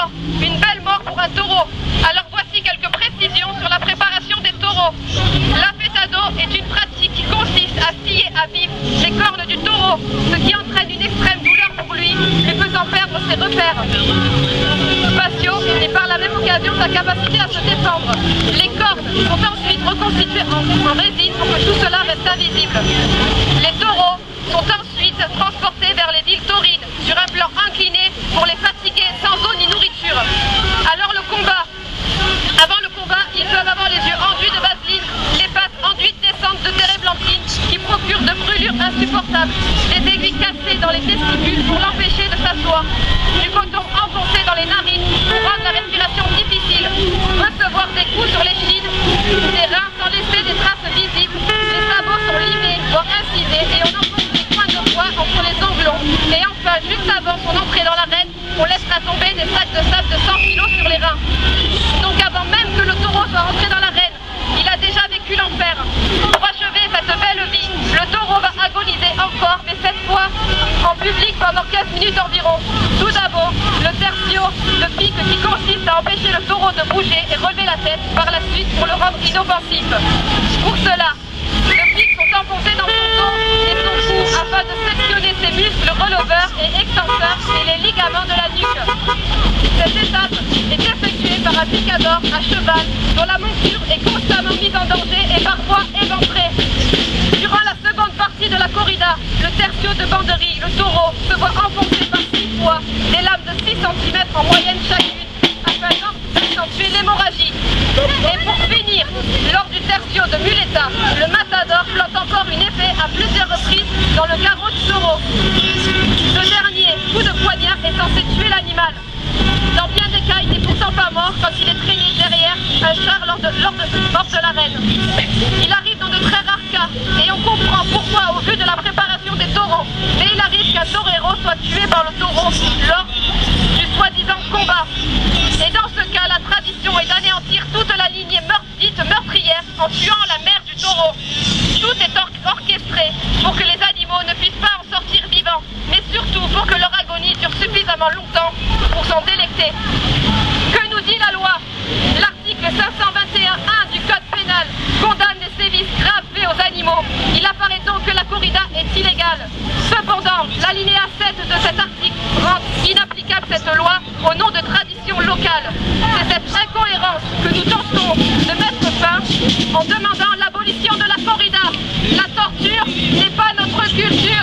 mort, une belle mort pour un taureau. Alors voici quelques précisions sur la préparation des taureaux. L'affetado est une pratique qui consiste à scier à vif les cornes du taureau, ce qui entraîne une extrême douleur pour lui, lui faisant perdre ses repères spatiaux et par la même occasion sa capacité à se défendre. Les cornes sont ensuite reconstituées en résine pour que tout cela reste invisible. Les taureaux sont ensuite transportés vers les villes taurines sur un plan incliné pour les fatiguer sans eau ni nourriture. Alors le combat. Avant le combat, ils doivent avoir les yeux enduits de vaseline, les pattes enduites d'essence de térébenthine qui procurent de brûlures insupportables, des aiguilles cassées dans les testicules pour l'empêcher de s'asseoir, du coton enfoncé dans les narines pour rendre la respiration difficile, recevoir des coups sur les chines, des reins sans laisser des traces visibles, les sabots sont limés, voire incisés et on enfonce des coins de bois entre les onglons. Et enfin, juste avant son entrée dans l'arène, on laissera tomber des sacs de sable de 100 kg sur les reins. Donc avant même que le taureau soit rentré dans l'arène, il a déjà vécu l'enfer. Pour achever cette belle vie, le taureau va agoniser encore, mais cette fois en public pendant 15 minutes environ. Tout d'abord, le tertio, le pic qui consiste à empêcher le taureau de bouger et relever la tête par la suite pour le rendre inoffensif. Pour cela, le pic sont enfoncés dans son dos et son cou afin de sectionner ses muscles releveurs et extenseurs et les ligaments de la nuque. Cette étape est effectuée par un picador à cheval dont la monture est constamment mise en danger et parfois éventrée. Durant la seconde partie de la corrida, le tertio de banderie, le taureau, se voit enfoncer par 6 fois des lames de 6 cm en moyenne chacune afin d'accentuer l'hémorragie. Et pour finir, lors du tertio de muleta, le matador plante encore une épée à plusieurs reprises dans le garrot du taureau. Ce dernier coup de poignard est censé tuer l'animal. Dans bien des cas, il n'est pourtant pas mort quand il est traîné derrière un char lors de l'arène. Il arrive dans de très rares cas et on comprend pourquoi au vu de la préparation des taureaux. Mais il arrive qu'un torero soit tué par le taureau lors du soi-disant combat. Et dans ce cas, la tradition est d'anéantir toute la lignée dite meurtrière en tuant la mère du taureau. Tout est orchestré pour que les animaux ne puissent pas en sortir vivants, mais surtout pour que leur agonie dure suffisamment longtemps pour s'en délecter. Que nous dit la loi? L'article 521.1 du Code pénal condamne les sévices graves faits aux animaux. Il apparaît donc que la corrida est illégale. Cependant, l'alinéa 7 de cet article rend inapplicable cette loi au nom de tradition locale. C'est cette incohérence que nous tentons de mettre fin en demandant l'abolition de la corrida. La torture n'est pas notre culture.